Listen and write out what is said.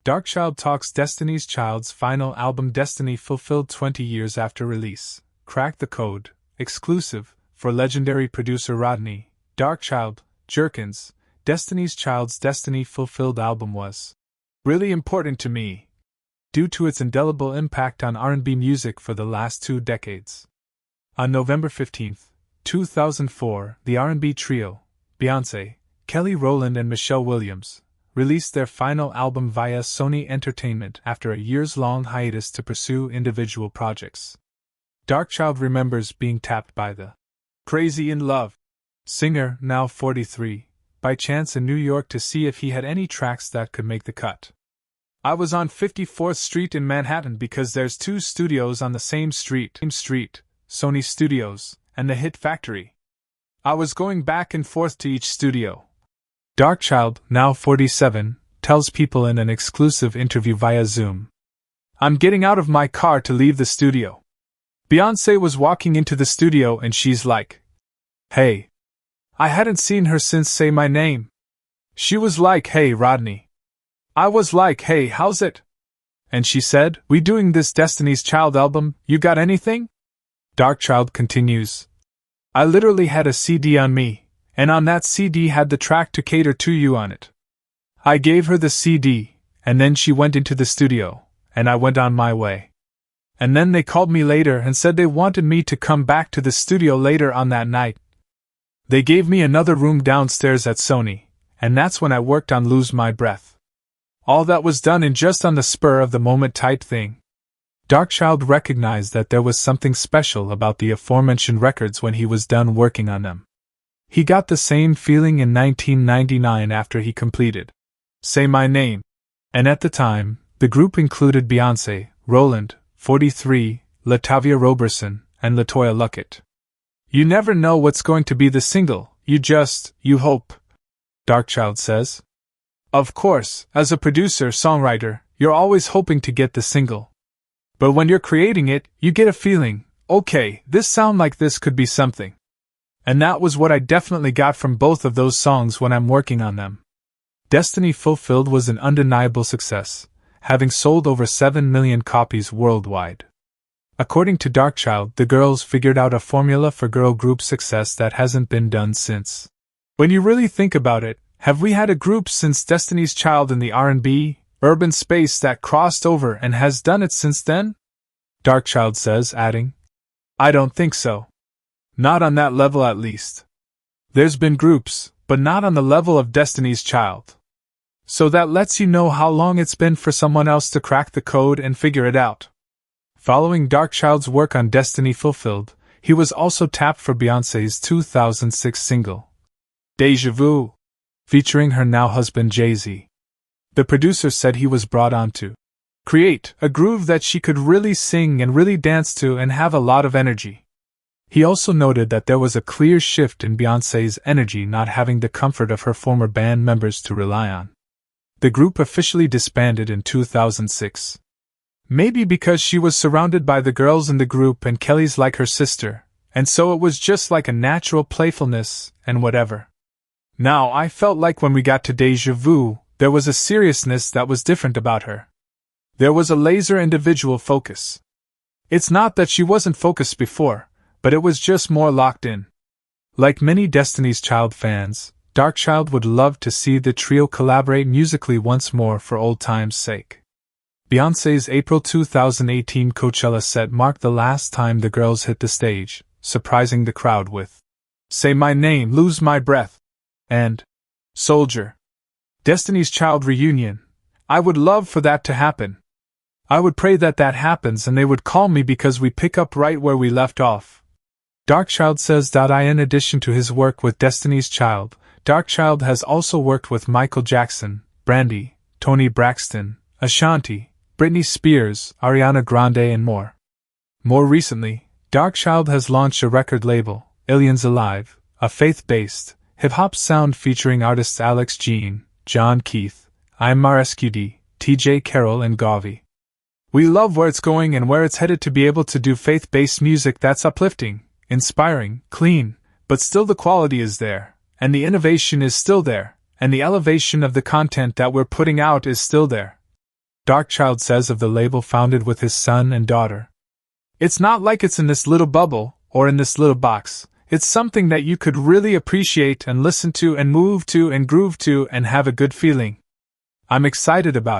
Darkchild talks Destiny's Child's final album Destiny fulfilled 20 years after release. Crack the Code, exclusive, for legendary producer Rodney. Darkchild, Jerkins, Destiny's Child's Destiny fulfilled album was really important to me, due to its indelible impact on R&B music for the last 2 decades. On November 15, 2004, the R&B trio, Beyoncé, Kelly Rowland and Michelle Williams, released their final album via Sony Entertainment after a years-long hiatus to pursue individual projects. Darkchild remembers being tapped by the Crazy in Love singer, now 43, by chance in New York to see if he had any tracks that could make the cut. I was on 54th Street in Manhattan because there's 2 studios on the same street, Sony Studios, and the Hit Factory. I was going back and forth to each studio. Darkchild, now 47, tells people in an exclusive interview via Zoom. I'm getting out of my car to leave the studio. Beyoncé was walking into the studio and she's like, "Hey." I hadn't seen her since Say My Name. She was like, "Hey, Rodney." I was like, "Hey, how's it?" And she said, "We doing this Destiny's Child album, you got anything?" Darkchild continues, "I literally had a CD on me, and on that CD had the track To Cater to You on it. I gave her the CD, and then she went into the studio, and I went on my way. And then they called me later and said they wanted me to come back to the studio later on that night. They gave me another room downstairs at Sony, and that's when I worked on Lose My Breath. All that was done in just on the spur of the moment type thing." Darkchild recognized that there was something special about the aforementioned records when he was done working on them. He got the same feeling in 1999 after he completed Say My Name. And at the time, the group included Beyoncé, Rowland, 43, Latavia Roberson, and LaToya Luckett. You never know what's going to be the single, you hope, Darkchild says. Of course, as a producer-songwriter, you're always hoping to get the single. But when you're creating it, you get a feeling, okay, this sound like this could be something. And that was what I definitely got from both of those songs when I'm working on them. Destiny Fulfilled was an undeniable success, having sold over 7 million copies worldwide. According to Darkchild, the girls figured out a formula for girl group success that hasn't been done since. When you really think about it, have we had a group since Destiny's Child in the R&B, urban space that crossed over and has done it since then? Darkchild says, adding, I don't think so. Not on that level at least. There's been groups, but not on the level of Destiny's Child. So that lets you know how long it's been for someone else to crack the code and figure it out. Following Darkchild's work on Destiny Fulfilled, he was also tapped for Beyoncé's 2006 single, Deja Vu, featuring her now husband Jay-Z. The producer said he was brought on to create a groove that she could really sing and really dance to and have a lot of energy. He also noted that there was a clear shift in Beyoncé's energy not having the comfort of her former band members to rely on. The group officially disbanded in 2006. Maybe because she was surrounded by the girls in the group and Kelly's like her sister, and so it was just like a natural playfulness and whatever. Now, I felt like when we got to Deja Vu, there was a seriousness that was different about her. There was a laser individual focus. It's not that she wasn't focused before, but it was just more locked in. Like many Destiny's Child fans, Darkchild would love to see the trio collaborate musically once more for old time's sake. Beyoncé's April 2018 Coachella set marked the last time the girls hit the stage, surprising the crowd with Say My Name, Lose My Breath, and Soldier. Destiny's Child reunion. I would love for that to happen. I would pray that that happens and they would call me because we pick up right where we left off. Darkchild says. In addition to his work with Destiny's Child, Darkchild has also worked with Michael Jackson, Brandy, Toni Braxton, Ashanti, Britney Spears, Ariana Grande and more. More recently, Darkchild has launched a record label, Aliens Alive, a faith-based, hip-hop sound featuring artists Alex Jean, John Keith, Imar SQD, TJ Carroll and Gavi. We love where it's going and where it's headed to be able to do faith-based music that's uplifting, inspiring, clean, but still the quality is there, and the innovation is still there, and the elevation of the content that we're putting out is still there. Darkchild says of the label founded with his son and daughter. It's not like it's in this little bubble, or in this little box. It's something that you could really appreciate and listen to and move to and groove to and have a good feeling. I'm excited about it.